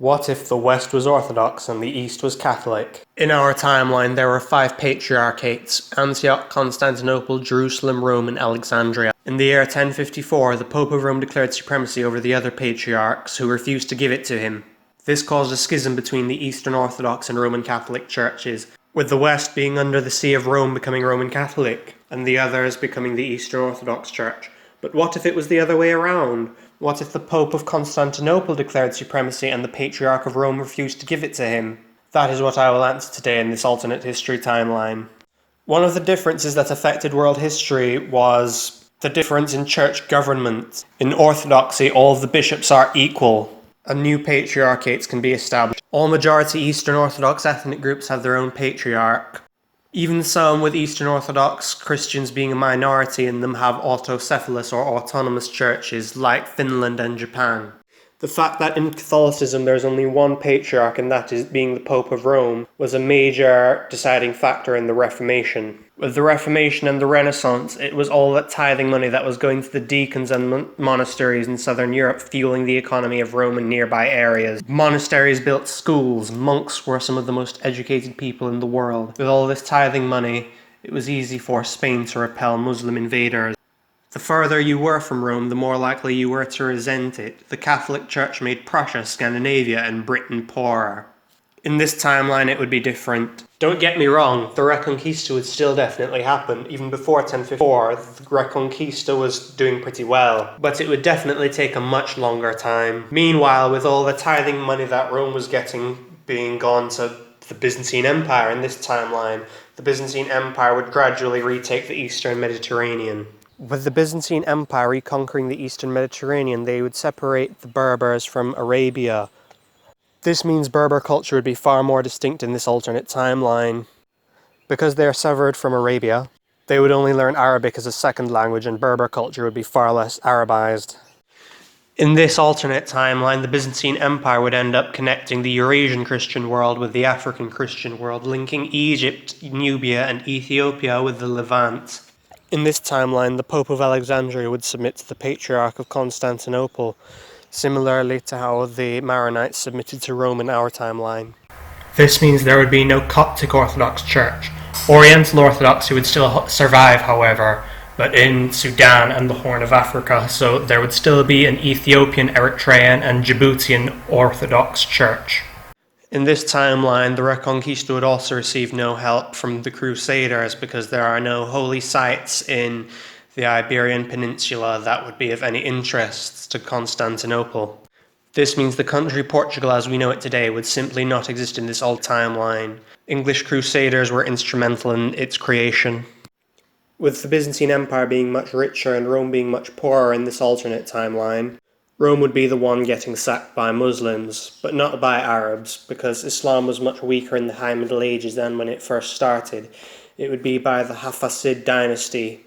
What if the West was Orthodox and the East was Catholic? In our timeline, there were 5 patriarchates: Antioch, Constantinople, Jerusalem, Rome, and Alexandria. In the year 1054, the Pope of Rome declared supremacy over the other patriarchs, who refused to give it to him. This caused a schism between the Eastern Orthodox and Roman Catholic churches, with the West being under the See of Rome becoming Roman Catholic, and the others becoming the Eastern Orthodox Church. But what if it was the other way around? What if the Pope of Constantinople declared supremacy and the Patriarch of Rome refused to give it to him? That is what I will answer today in this alternate history timeline. One of the differences that affected world history was the difference in church government. In Orthodoxy, all of the bishops are equal, and new patriarchates can be established. All majority Eastern Orthodox ethnic groups have their own patriarch. Even some, with Eastern Orthodox Christians being a minority in them, have autocephalous or autonomous churches like Finland and Japan. The fact that in Catholicism there's only one patriarch, and that is being the Pope of Rome, was a major deciding factor in the Reformation. With the Reformation and the Renaissance, it was all that tithing money that was going to the deacons and monasteries in southern Europe, fueling the economy of Rome and nearby areas. Monasteries built schools. Monks were some of the most educated people in the world. With all this tithing money, it was easy for Spain to repel Muslim invaders. The further you were from Rome, the more likely you were to resent it. The Catholic Church made Prussia, Scandinavia, and Britain poorer. In this timeline, it would be different. Don't get me wrong, the Reconquista would still definitely happen. Even before 1054, the Reconquista was doing pretty well, but it would definitely take a much longer time. Meanwhile, with all the tithing money that Rome was getting being gone to the Byzantine Empire in this timeline, the Byzantine Empire would gradually retake the Eastern Mediterranean. With the Byzantine Empire reconquering the Eastern Mediterranean, they would separate the Berbers from Arabia. This means Berber culture would be far more distinct in this alternate timeline. Because they are severed from Arabia, they would only learn Arabic as a second language, and Berber culture would be far less Arabized. In this alternate timeline, the Byzantine Empire would end up connecting the Eurasian Christian world with the African Christian world, linking Egypt, Nubia, and Ethiopia with the Levant. In this timeline, the Pope of Alexandria would submit to the Patriarch of Constantinople, similarly to how the Maronites submitted to Rome in our timeline. This means there would be no Coptic Orthodox Church. Oriental Orthodoxy would still survive, however, but in Sudan and the Horn of Africa, so there would still be an Ethiopian, Eritrean, and Djiboutian Orthodox Church. In this timeline, the Reconquista would also receive no help from the Crusaders because there are no holy sites in the Iberian Peninsula that would be of any interest to Constantinople. This means the country Portugal as we know it today would simply not exist in this old timeline. English Crusaders were instrumental in its creation. With the Byzantine Empire being much richer and Rome being much poorer in this alternate timeline, Rome would be the one getting sacked by Muslims, but not by Arabs, because Islam was much weaker in the High Middle Ages than when it first started. It would be by the Hafsid dynasty,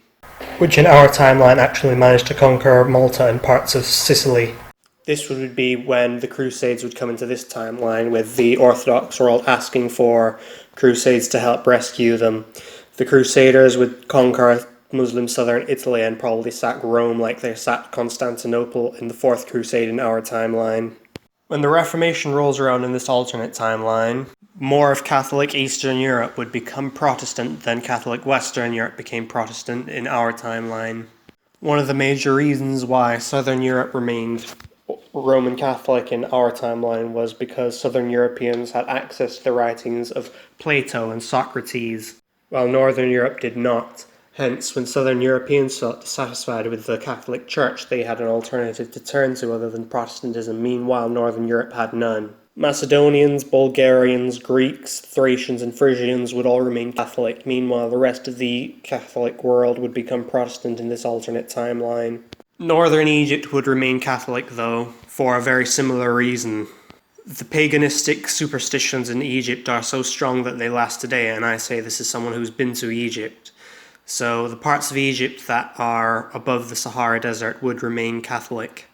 which in our timeline actually managed to conquer Malta and parts of Sicily. This would be when the Crusades would come into this timeline, with the Orthodox world asking for Crusades to help rescue them. The Crusaders would conquer Muslim southern Italy and probably sack Rome like they sacked Constantinople in the Fourth Crusade in our timeline. When the Reformation rolls around in this alternate timeline, more of Catholic Eastern Europe would become Protestant than Catholic Western Europe became Protestant in our timeline. One of the major reasons why Southern Europe remained Roman Catholic in our timeline was because Southern Europeans had access to the writings of Plato and Socrates, while Northern Europe did not. Hence, when Southern Europeans felt dissatisfied with the Catholic Church, they had an alternative to turn to other than Protestantism. Meanwhile, Northern Europe had none. Macedonians, Bulgarians, Greeks, Thracians, and Frisians would all remain Catholic. Meanwhile, the rest of the Catholic world would become Protestant in this alternate timeline. Northern Egypt would remain Catholic, though, for a very similar reason. The paganistic superstitions in Egypt are so strong that they last today, and I say this as someone who's been to Egypt. So the parts of Egypt that are above the Sahara Desert would remain Catholic,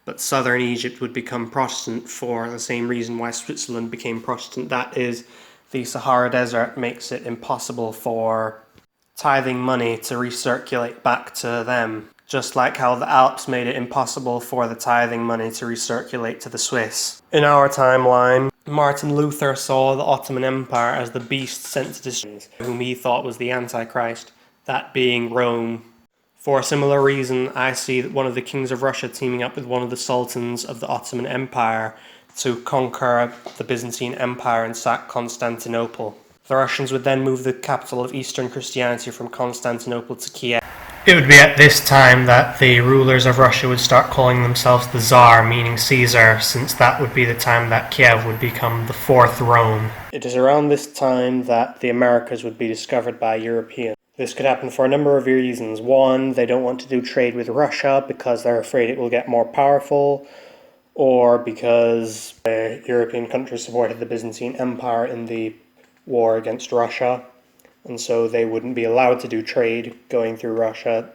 but southern Egypt would become Protestant for the same reason why Switzerland became Protestant. That is, the Sahara Desert makes it impossible for tithing money to recirculate back to them. just like how the Alps made it impossible for the tithing money to recirculate to the Swiss. In our timeline, Martin Luther saw the Ottoman Empire as the beast sent to destroy, whom he thought was the Antichrist, that being Rome. For a similar reason, I see that one of the kings of Russia teaming up with one of the sultans of the Ottoman Empire to conquer the Byzantine Empire and sack Constantinople. The Russians would then move the capital of Eastern Christianity from Constantinople to Kiev. It would be at this time that the rulers of Russia would start calling themselves the Tsar, meaning Caesar, since that would be the time that Kiev would become the fourth Rome. It is around this time that the Americas would be discovered by Europeans. This could happen for a number of reasons. One, they don't want to do trade with Russia because they're afraid it will get more powerful, or because European countries supported the Byzantine Empire in the war against Russia, and so they wouldn't be allowed to do trade going through Russia.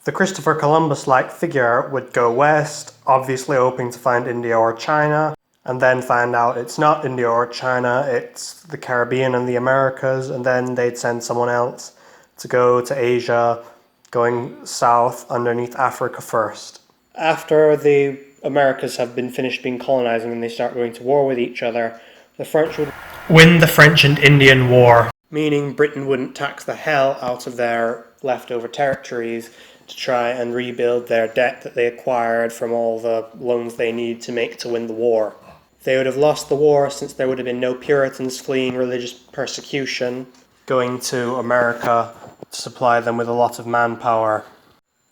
The Christopher Columbus-like figure would go west, obviously hoping to find India or China, and then find out it's not India or China, it's the Caribbean and the Americas, and then they'd send someone else to go to Asia, going south underneath Africa first. After the Americas have been finished being colonized and they start going to war with each other, the French would win the French and Indian War, meaning Britain wouldn't tax the hell out of their leftover territories to try and rebuild their debt that they acquired from all the loans they need to make to win the war. They would have lost the war since there would have been no Puritans fleeing religious persecution going to America to supply them with a lot of manpower.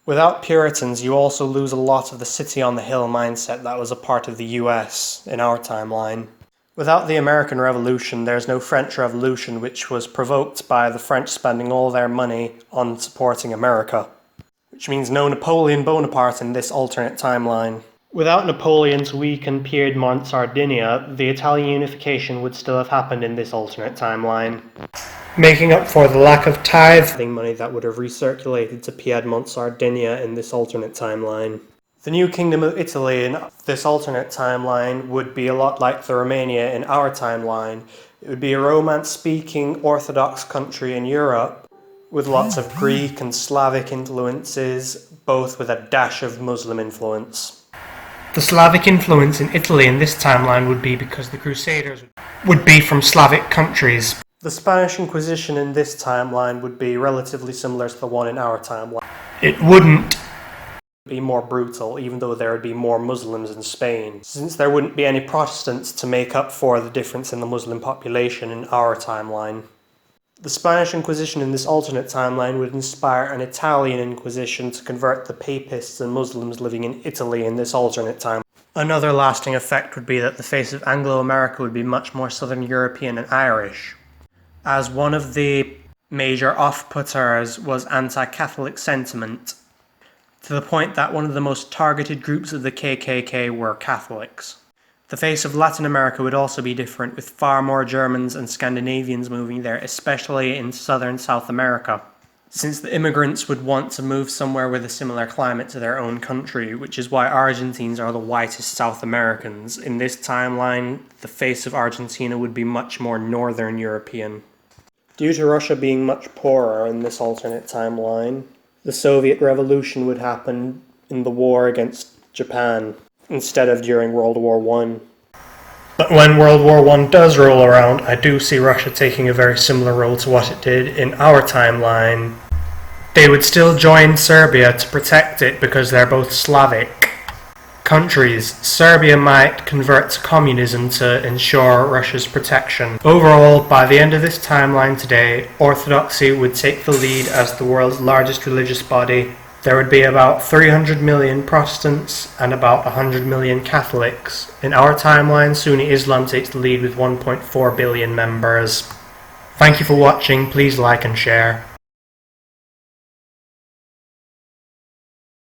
Without Puritans, you also lose a lot of the city on the hill mindset that was a part of the US in our timeline. Without the American Revolution, there's no French Revolution, which was provoked by the French spending all their money on supporting America, which means no Napoleon Bonaparte in this alternate timeline. Without Napoleon to weaken Piedmont Sardinia, the Italian unification would still have happened in this alternate timeline, making up for the lack of tithing money that would have recirculated to Piedmont Sardinia in this alternate timeline. The new Kingdom of Italy in this alternate timeline would be a lot like the Romania in our timeline. It would be a Romance-speaking Orthodox country in Europe with lots of Greek and Slavic influences, both with a dash of Muslim influence. The Slavic influence in Italy in this timeline would be because the Crusaders would be from Slavic countries. The Spanish Inquisition in this timeline would be relatively similar to the one in our timeline. It wouldn't be more brutal, even though there would be more Muslims in Spain, since there wouldn't be any Protestants to make up for the difference in the Muslim population in our timeline. The Spanish Inquisition in this alternate timeline would inspire an Italian Inquisition to convert the Papists and Muslims living in Italy in this alternate time. Another lasting effect would be that the face of Anglo-America would be much more Southern European and Irish, as one of the major off-putters was anti-Catholic sentiment, to the point that one of the most targeted groups of the KKK were Catholics. The face of Latin America would also be different, with far more Germans and Scandinavians moving there, especially in southern South America, since the immigrants would want to move somewhere with a similar climate to their own country, which is why Argentines are the whitest South Americans. In this timeline, the face of Argentina would be much more Northern European. Due to Russia being much poorer in this alternate timeline, the Soviet Revolution would happen in the war against Japan, instead of during World War I. But when World War I does roll around, I do see Russia taking a very similar role to what it did in our timeline. They would still join Serbia to protect it because they're both Slavic countries. Serbia might convert to communism to ensure Russia's protection. Overall, by the end of this timeline today, Orthodoxy would take the lead as the world's largest religious body. There would be about 300 million Protestants and about 100 million Catholics. In our timeline, Sunni Islam takes the lead with 1.4 billion members. Thank you for watching, please like and share.